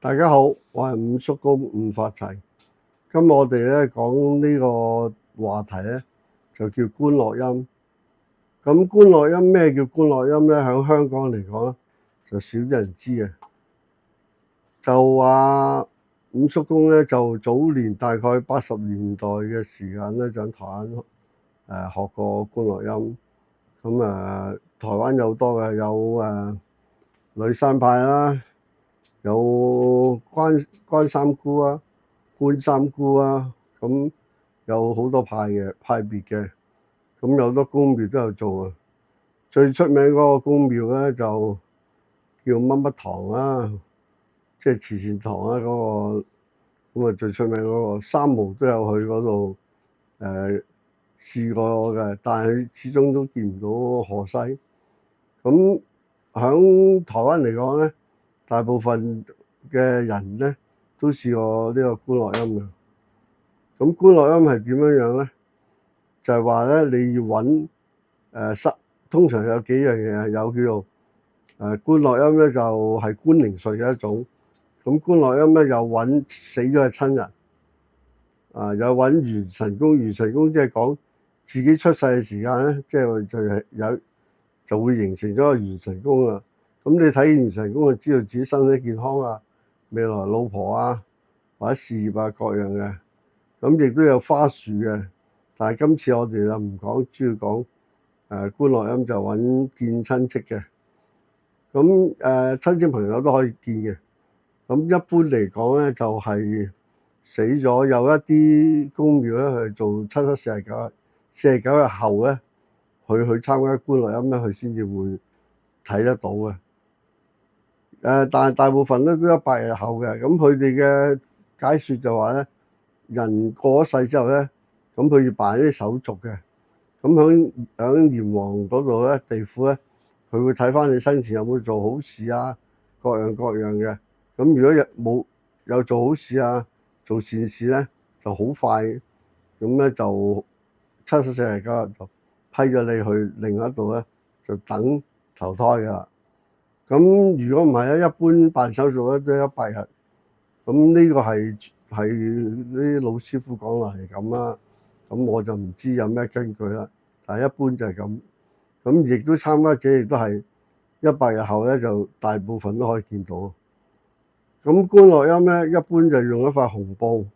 大家好，我係五叔公伍發齊。今日我哋咧講呢個話題咧，就叫觀落陰。咁觀落陰，咩叫觀落陰咧？喺香港嚟講咧，就少啲人知嘅。就話五叔公咧，就早年大概80年代嘅時間咧，就喺台灣學過觀落陰。咁台灣有多嘅，有呂山派啦，有關三姑啊、觀三姑啊，咁有好多派別嘅，咁有好多宮廟都有做啊。最出名嗰個宮廟咧就叫乜乜堂啦，即係慈善堂啦嗰個，咁最出名嗰個三毛都有去嗰度試過嘅，但係佢始終都見唔到河西。咁喺台灣嚟講咧，大部分嘅人咧都試過呢個觀落陰嘅。咁觀落陰係點樣咧？就係話咧，你要揾通常有幾樣嘢，有叫做觀落陰咧，就係觀靈術嘅一種。咁觀落陰咧，有揾死咗嘅親人，有揾元神宮。元神宮即係講自己出世嘅時間咧，即係就會形成咗個元神宮啊。咁你睇元神宮就知道自己身體健康啊，未來老婆啊，或者事業啊各樣嘅。咁亦都有花樹嘅，但係今次我哋就唔講，主要講觀落陰就揾見親戚嘅。咁親戚朋友都可以見嘅。咁一般嚟講咧，就係死咗，有一啲宮廟咧，佢做49日後咧，佢去參加觀落陰咧，佢先至會睇得到嘅。但係大部分咧都100日後嘅。咁佢哋嘅解說就話咧，人過咗世之後咧，咁佢要辦啲手續嘅。咁響閻王嗰度咧，地府咧，佢會睇翻你生前有冇做好事啊，各樣嘅。咁如果有做好事啊，做善事咧，就好快咁咧，就74日就批咗你去另一度咧，就等投胎噶啦。咁如果唔係咧，一般辦手續咧都100日。咁呢個係啲老師傅講話係咁啦。咁我就唔知有咩根據啦。但係一般就係咁。咁亦都參加者亦都係100日後咧，就大部分都可以見到。咁觀落陰咧，一般就用一塊紅布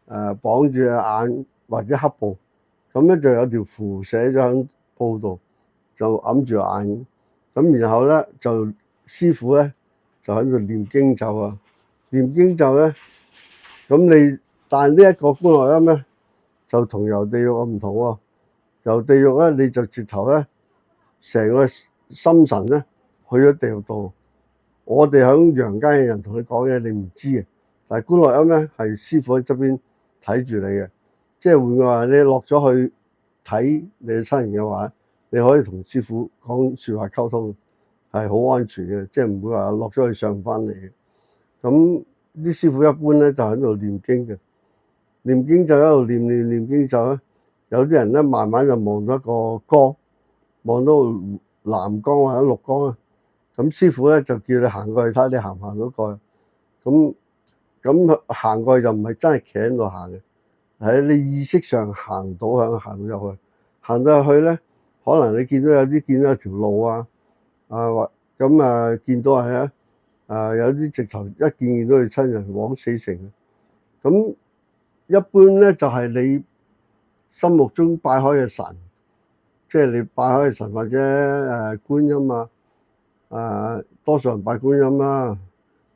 綁住隻眼或者黑布，咁咧就有條符寫咗喺布度，就揞住眼。咁然後咧就師傅咧就喺度念經咒啊，念經咒咧。咁但係呢一個觀落陰咧就同遊地獄唔同喎。遊地獄咧你就直頭咧成個心神咧去咗地獄度。我哋喺陽間嘅人同你講嘢，你唔知嘅。但係觀落陰咧係師傅喺側邊睇住你嘅，即係換句話，你落咗去睇你嘅親人嘅話，你可以同師傅講説話溝通，係好安全嘅，即係唔會話落咗去上唔翻嚟嘅。咁啲師傅一般咧就喺度念經嘅，念經就喺度念經咒咧。有啲人咧慢慢就望到一個光，望到藍光或者綠光啊。咁師傅咧就叫你行過去睇下你行唔行到過去。咁行過去就唔係真係企喺度行嘅，喺你意識上行到入去。行到入去咧，可能你見到有條路啊，或咁見到係有啲直頭一見到佢親人枉死城。咁一般咧就係你心目中拜開嘅神，即係你拜開嘅神或者觀音啊，多數人拜觀音啦。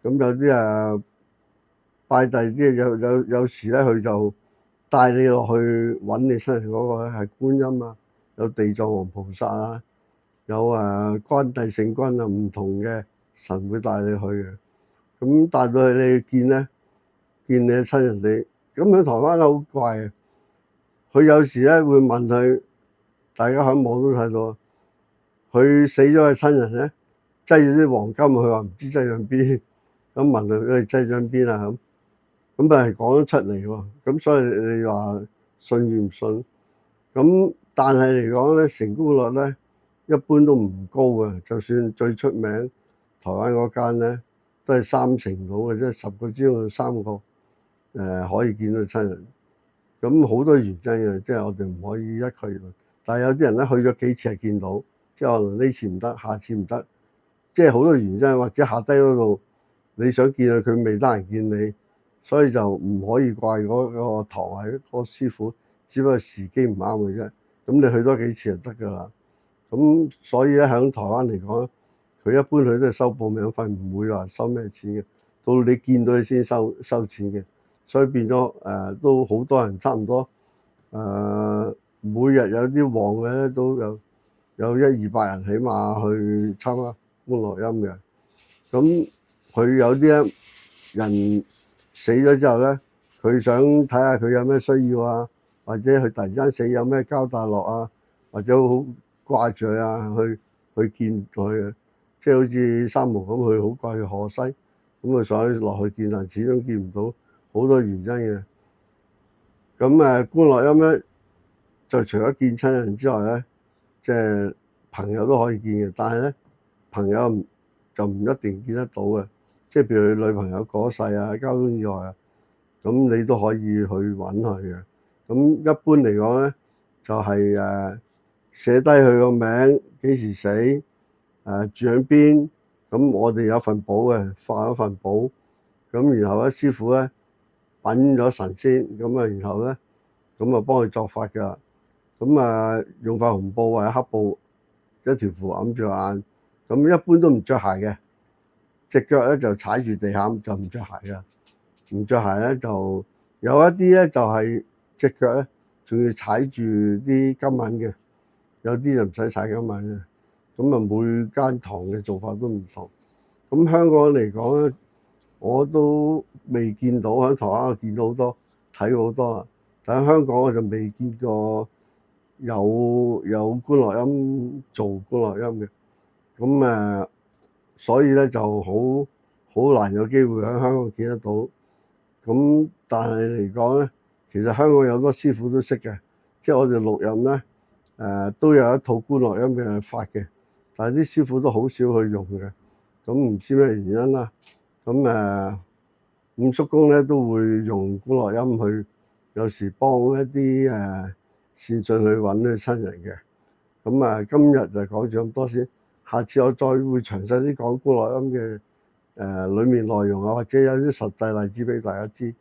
咁有啲拜第啲，有時咧佢就帶你落去揾你親人嗰個咧係觀音啊，有地藏王菩薩啊，有關帝聖君啊，唔同嘅神會帶你去嘅。咁帶到去你見你嘅親人哋。咁喺台灣好怪嘅，佢有時咧會問佢，大家喺網都睇到，佢死咗嘅親人咧擠咗啲黃金，佢話唔知擠咗邊。咁問佢擠咗邊啊？咁係講得出嚟喎。咁所以你話信與唔信？咁但係嚟講咧，成功率咧一般都唔高嘅。就算最出名台灣嗰間咧，都係3成到嘅，即係10個之中有3個可以見到親人。咁好多原因嘅，即係我哋唔可以一概而論。但係有啲人咧去咗幾次係見到，即係可能呢次唔得，下次唔得，即係好多原因，或者下低嗰度你想見佢未得閒見你，所以就唔可以怪嗰個堂係嗰個師傅，只不過時機唔啱嘅啫。咁你去多幾次就得㗎啦。咁所以咧喺台灣嚟講，佢一般佢都係收報名費，唔會話收咩錢嘅。到你見到佢先收錢嘅，所以變咗都好多人，差唔多每日有啲旺嘅咧都有100-200人起碼去參加觀落陰嘅。咁佢有啲人死咗之後咧，佢想睇下佢有咩需要啊，或者佢突然間死有咩交代落啊，或者好掛住佢啊，去見佢嘅。即係好似三毛咁，佢好掛住荷西，咁佢所以落去見，但始終見唔到，好多原因嘅。咁觀落陰咧，就除咗見親人之外咧，即係朋友都可以見嘅，但係咧朋友就唔一定見得到嘅。即係譬如你女朋友過世啊、交通意外啊，咁你都可以去揾佢嘅。咁一般嚟講咧，就係寫低佢個名、幾時死、住喺邊。咁我哋有份簿嘅，發一份簿。咁然後咧，師傅咧稟咗神先，咁然後咧咁幫佢作法㗎。咁用塊紅布或者黑布一條符揞住眼。咁一般都唔着鞋嘅，隻腳咧就踩住地下，就唔着鞋㗎。唔着鞋咧就有一啲咧就係隻腳咧仲要踩住啲金銀嘅，有啲就唔使踩金銀嘅。咁每間堂嘅做法都唔同。咁香港嚟講咧，我都未見到，喺台灣我見到好多，睇過好多啦。但喺香港我就未見過有觀落陰做觀落陰嘅。咁所以咧就好難有機會喺香港見得到。咁但係嚟講咧，其實香港有好多師傅都識嘅，即係我哋錄音咧都有一套觀落陰嘅法嘅，但係啲師傅都好少去用嘅。咁唔知咩原因啦。咁五叔公咧都會用觀落陰去，有時幫一啲善信去揾啲親人嘅。咁今日就講咗咁多先，下次我再會詳細啲講觀落陰嘅裡面內容啊，或者有啲實際例子俾大家知。